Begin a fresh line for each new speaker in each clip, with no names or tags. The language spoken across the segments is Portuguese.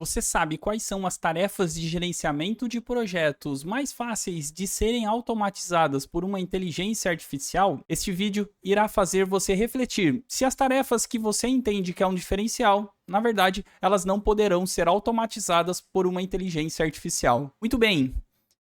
Você sabe quais são as tarefas de gerenciamento de projetos mais fáceis de serem automatizadas por uma inteligência artificial? Este vídeo irá fazer você refletir se as tarefas que você entende que é um diferencial, na verdade, elas não poderão ser automatizadas por uma inteligência artificial. Muito bem!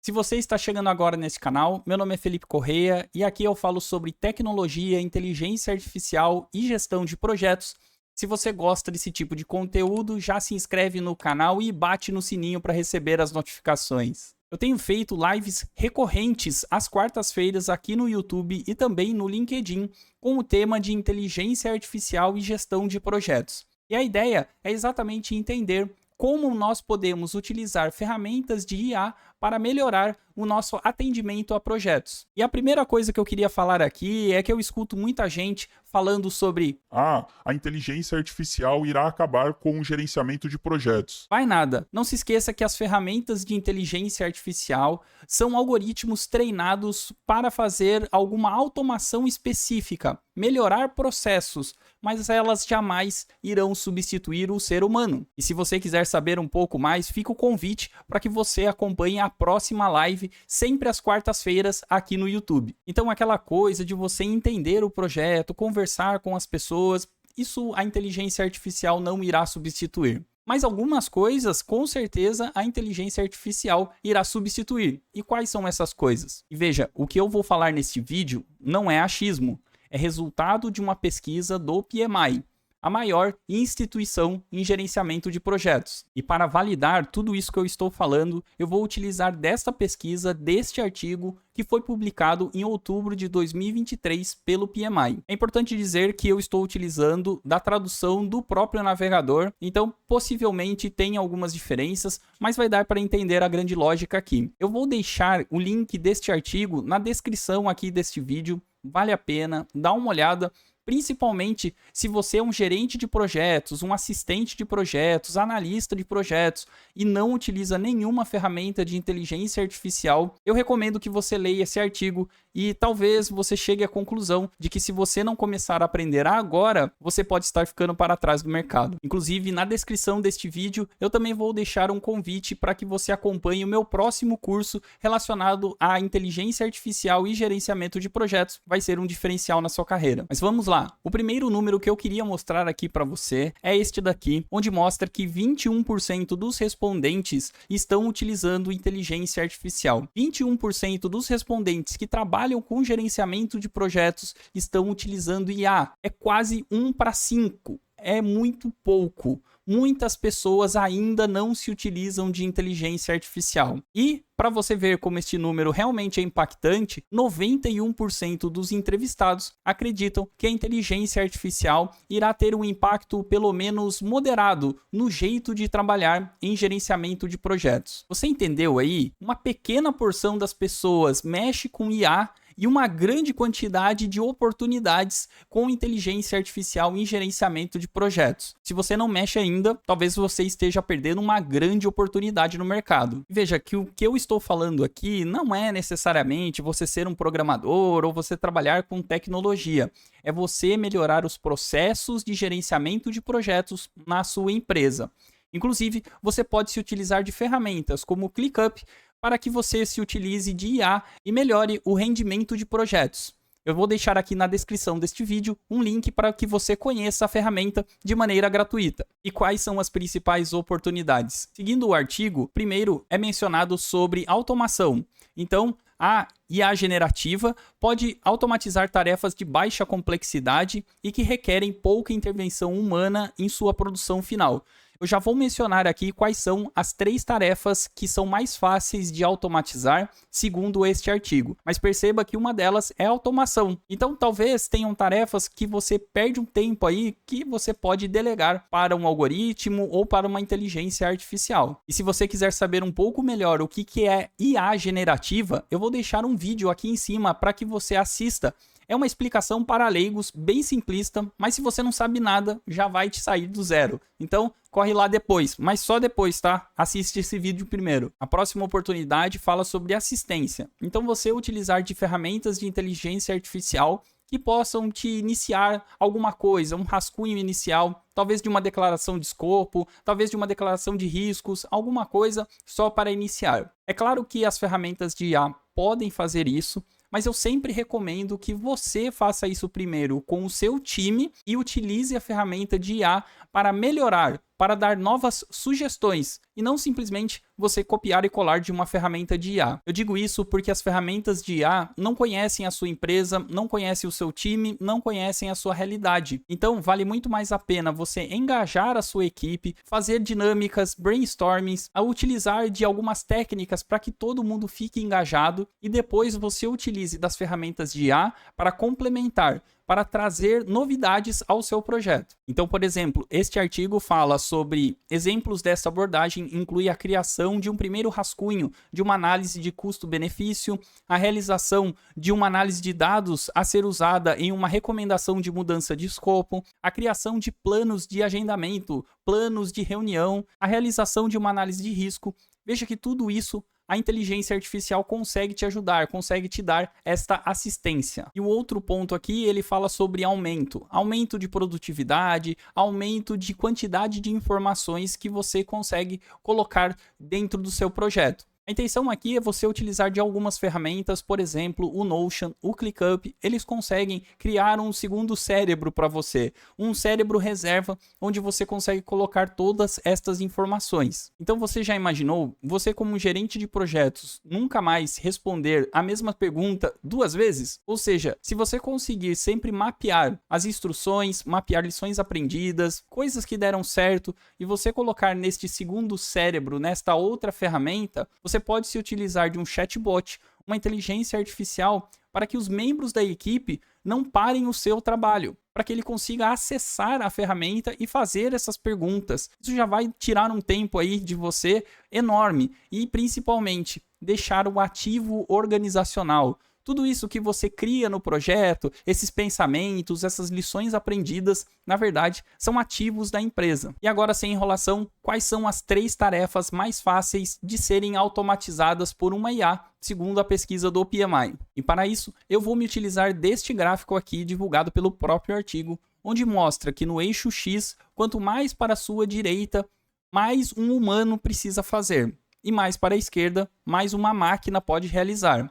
Se você está chegando agora nesse canal, meu nome é Felipe Correia e aqui eu falo sobre tecnologia, inteligência artificial e gestão de projetos. Se você gosta desse tipo de conteúdo, já se inscreve no canal e bate no sininho para receber as notificações. Eu tenho feito lives recorrentes às quartas-feiras aqui no YouTube e também no LinkedIn com o tema de inteligência artificial e gestão de projetos. E a ideia é exatamente entender como nós podemos utilizar ferramentas de IA para melhorar o nosso atendimento a projetos. E a primeira coisa que eu queria falar aqui é que eu escuto muita gente falando sobre
a inteligência artificial irá acabar com o gerenciamento de projetos.
vai nada. Não se esqueça que as ferramentas de inteligência artificial são algoritmos treinados para fazer alguma automação específica, melhorar processos, mas elas jamais irão substituir o ser humano. E se você quiser saber um pouco mais, fica o convite para que você acompanhe a próxima live, sempre às quartas-feiras, aqui no YouTube. Então, aquela coisa de você entender o projeto, conversar com as pessoas, isso a inteligência artificial não irá substituir. Mas algumas coisas, com certeza, a inteligência artificial irá substituir. E quais são essas coisas? E veja, o que eu vou falar neste vídeo não é achismo. É resultado de uma pesquisa do PMI, a maior instituição em gerenciamento de projetos. E para validar tudo isso que eu estou falando, eu vou utilizar desta pesquisa, deste artigo, que foi publicado em outubro de 2023 pelo PMI. É importante dizer que eu estou utilizando da tradução do próprio navegador, então possivelmente tem algumas diferenças, mas vai dar para entender a grande lógica aqui. Eu vou deixar o link deste artigo na descrição aqui deste vídeo. Vale a pena, dá uma olhada, principalmente se você é um gerente de projetos, um assistente de projetos, analista de projetos e não utiliza nenhuma ferramenta de inteligência artificial. Eu recomendo que você leia esse artigo e talvez você chegue à conclusão de que se você não começar a aprender agora, você pode estar ficando para trás do mercado. Inclusive, na descrição deste vídeo, eu também vou deixar um convite para que você acompanhe o meu próximo curso relacionado à inteligência artificial e gerenciamento de projetos. Vai ser um diferencial na sua carreira. Mas vamos lá. O primeiro número que eu queria mostrar aqui para você é este daqui, onde mostra que 21% dos respondentes estão utilizando inteligência artificial. 21% dos respondentes que trabalham com gerenciamento de projetos estão utilizando IA. É quase 1 para 5. É muito pouco. Muitas pessoas ainda não se utilizam de inteligência artificial. E, para você ver como este número realmente é impactante, 91% dos entrevistados acreditam que a inteligência artificial irá ter um impacto pelo menos moderado no jeito de trabalhar em gerenciamento de projetos. Você entendeu aí? Uma pequena porção das pessoas mexe com IA e uma grande quantidade de oportunidades com inteligência artificial em gerenciamento de projetos. Se você não mexe ainda, talvez você esteja perdendo uma grande oportunidade no mercado. Veja que o que eu estou falando aqui não é necessariamente você ser um programador ou você trabalhar com tecnologia. É você melhorar os processos de gerenciamento de projetos na sua empresa. Inclusive, você pode se utilizar de ferramentas como o ClickUp para que você se utilize de IA e melhore o rendimento de projetos. Eu vou deixar aqui na descrição deste vídeo um link para que você conheça a ferramenta de maneira gratuita. E quais são as principais oportunidades? Seguindo o artigo, primeiro é mencionado sobre automação. Então, a IA generativa pode automatizar tarefas de baixa complexidade e que requerem pouca intervenção humana em sua produção final. Eu já vou mencionar aqui quais são as 3 tarefas que são mais fáceis de automatizar, segundo este artigo. Mas perceba que uma delas é automação. Então, talvez tenham tarefas que você perde um tempo aí que você pode delegar para um algoritmo ou para uma inteligência artificial. E se você quiser saber um pouco melhor o que é IA generativa, eu vou deixar um vídeo aqui em cima para que você assista. É uma explicação para leigos, bem simplista, mas se você não sabe nada, já vai te sair do zero. Então, corre lá depois, mas só depois, tá? Assiste esse vídeo primeiro. A próxima oportunidade fala sobre assistência. Então, você utilizar de ferramentas de inteligência artificial que possam te iniciar alguma coisa, um rascunho inicial, talvez de uma declaração de escopo, talvez de uma declaração de riscos, alguma coisa só para iniciar. É claro que as ferramentas de IA podem fazer isso, mas eu sempre recomendo que você faça isso primeiro com o seu time e utilize a ferramenta de IA para melhorar, para dar novas sugestões e não simplesmente você copiar e colar de uma ferramenta de IA. Eu digo isso porque as ferramentas de IA não conhecem a sua empresa, não conhecem o seu time, não conhecem a sua realidade. Então, vale muito mais a pena você engajar a sua equipe, fazer dinâmicas, brainstormings, a utilizar de algumas técnicas para que todo mundo fique engajado e depois você utilize das ferramentas de IA para complementar, para trazer novidades ao seu projeto. Então, por exemplo, este artigo fala sobre exemplos dessa abordagem, inclui a criação de um primeiro rascunho de uma análise de custo-benefício, a realização de uma análise de dados a ser usada em uma recomendação de mudança de escopo, a criação de planos de agendamento, planos de reunião, a realização de uma análise de risco. Veja que tudo isso a inteligência artificial consegue te ajudar, consegue te dar esta assistência. E o outro ponto aqui, ele fala sobre aumento de produtividade, aumento de quantidade de informações que você consegue colocar dentro do seu projeto. A intenção aqui é você utilizar de algumas ferramentas, por exemplo, o Notion, o ClickUp, eles conseguem criar um segundo cérebro para você, um cérebro reserva, onde você consegue colocar todas estas informações. Então você já imaginou, você como gerente de projetos, nunca mais responder a mesma pergunta 2 vezes? Ou seja, se você conseguir sempre mapear as instruções, mapear lições aprendidas, coisas que deram certo, e você colocar neste segundo cérebro, nesta outra ferramenta, você pode se utilizar de um chatbot, uma inteligência artificial, para que os membros da equipe não parem o seu trabalho, para que ele consiga acessar a ferramenta e fazer essas perguntas. Isso já vai tirar um tempo aí de você enorme e, principalmente, deixar o ativo organizacional. Tudo isso que você cria no projeto, esses pensamentos, essas lições aprendidas, na verdade, são ativos da empresa. E agora, sem enrolação, quais são as 3 tarefas mais fáceis de serem automatizadas por uma IA, segundo a pesquisa do PMI? E para isso, eu vou me utilizar deste gráfico aqui, divulgado pelo próprio artigo, onde mostra que no eixo X, quanto mais para a sua direita, mais um humano precisa fazer. E mais para a esquerda, mais uma máquina pode realizar.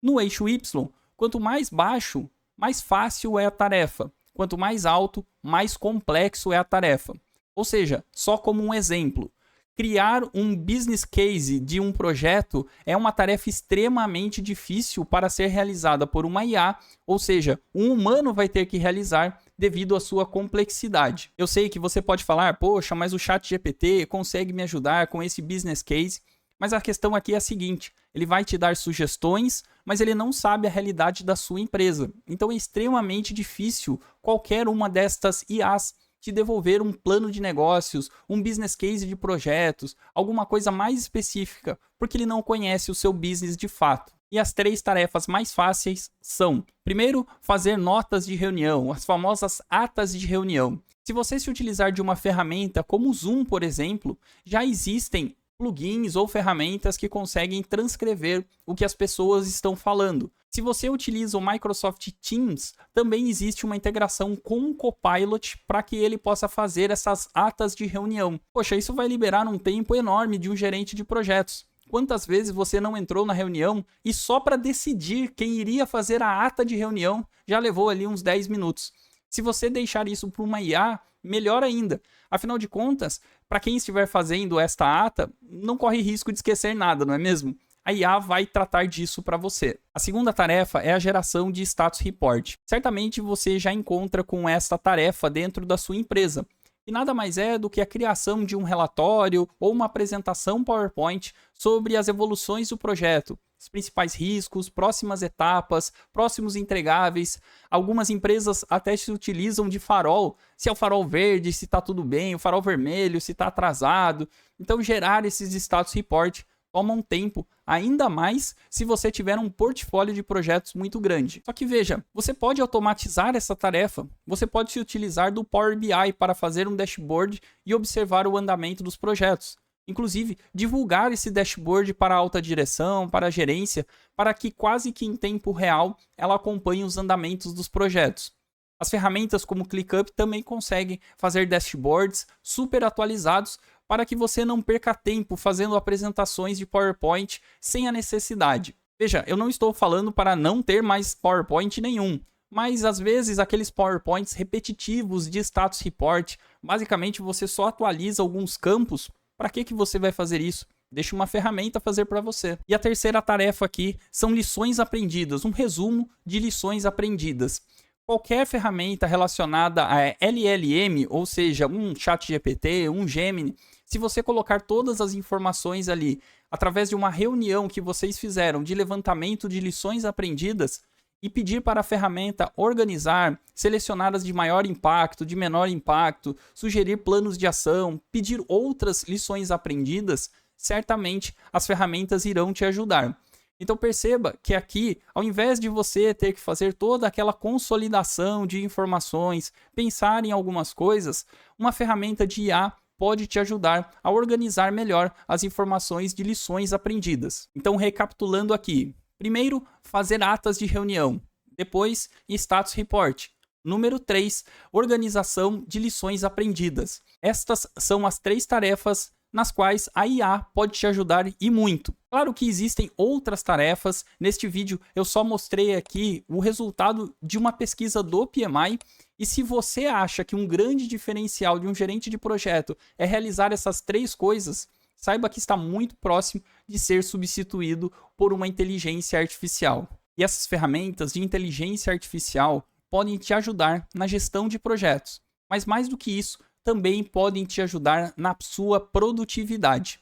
No eixo Y, quanto mais baixo, mais fácil é a tarefa. Quanto mais alto, mais complexo é a tarefa. Ou seja, só como um exemplo, criar um business case de um projeto é uma tarefa extremamente difícil para ser realizada por uma IA, ou seja, um humano vai ter que realizar devido à sua complexidade. Eu sei que você pode falar, poxa, mas o ChatGPT consegue me ajudar com esse business case, mas a questão aqui é a seguinte, ele vai te dar sugestões, mas ele não sabe a realidade da sua empresa. Então é extremamente difícil qualquer uma destas IAs te devolver um plano de negócios, um business case de projetos, alguma coisa mais específica, porque ele não conhece o seu business de fato. E as 3 tarefas mais fáceis são, primeiro, fazer notas de reunião, as famosas atas de reunião. Se você se utilizar de uma ferramenta como o Zoom, por exemplo, já existem plugins ou ferramentas que conseguem transcrever o que as pessoas estão falando. Se você utiliza o Microsoft Teams, também existe uma integração com o Copilot para que ele possa fazer essas atas de reunião. Poxa, isso vai liberar um tempo enorme de um gerente de projetos. Quantas vezes você não entrou na reunião e só para decidir quem iria fazer a ata de reunião já levou ali uns 10 minutos. Se você deixar isso para uma IA, melhor ainda. Afinal de contas, para quem estiver fazendo esta ata, não corre risco de esquecer nada, não é mesmo? A IA vai tratar disso para você. A segunda tarefa é a geração de status report. Certamente você já encontra com esta tarefa dentro da sua empresa. E nada mais é do que a criação de um relatório ou uma apresentação PowerPoint sobre as evoluções do projeto, os principais riscos, próximas etapas, próximos entregáveis. Algumas empresas até se utilizam de farol, se é o farol verde, se está tudo bem, o farol vermelho, se está atrasado. Então, gerar esses status report toma um tempo, ainda mais se você tiver um portfólio de projetos muito grande. Só que veja, você pode automatizar essa tarefa, você pode se utilizar do Power BI para fazer um dashboard e observar o andamento dos projetos. Inclusive, divulgar esse dashboard para a alta direção, para a gerência, para que quase que em tempo real ela acompanhe os andamentos dos projetos. As ferramentas como ClickUp também conseguem fazer dashboards super atualizados para que você não perca tempo fazendo apresentações de PowerPoint sem a necessidade. Veja, eu não estou falando para não ter mais PowerPoint nenhum, mas às vezes aqueles PowerPoints repetitivos de status report, basicamente você só atualiza alguns campos. Para que você vai fazer isso? Deixa uma ferramenta fazer para você. E a terceira tarefa aqui são lições aprendidas, um resumo de lições aprendidas. Qualquer ferramenta relacionada a LLM, ou seja, um ChatGPT, um Gemini, se você colocar todas as informações ali, através de uma reunião que vocês fizeram de levantamento de lições aprendidas, e pedir para a ferramenta organizar, selecionar as de maior impacto, de menor impacto, sugerir planos de ação, pedir outras lições aprendidas, certamente as ferramentas irão te ajudar. Então perceba que aqui, ao invés de você ter que fazer toda aquela consolidação de informações, pensar em algumas coisas, uma ferramenta de IA pode te ajudar a organizar melhor as informações de lições aprendidas. Então, recapitulando aqui. Primeiro, fazer atas de reunião. Depois, status report. Número 3, organização de lições aprendidas. Estas são as 3 tarefas nas quais a IA pode te ajudar e muito. Claro que existem outras tarefas. Neste vídeo eu só mostrei aqui o resultado de uma pesquisa do PMI. E se você acha que um grande diferencial de um gerente de projeto é realizar essas 3 coisas, saiba que está muito próximo de ser substituído por uma inteligência artificial. E essas ferramentas de inteligência artificial podem te ajudar na gestão de projetos, mas mais do que isso, também podem te ajudar na sua produtividade.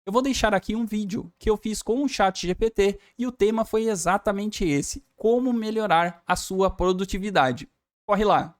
Eu vou deixar aqui um vídeo que eu fiz com o ChatGPT e o tema foi exatamente esse: como melhorar a sua produtividade. Corre lá!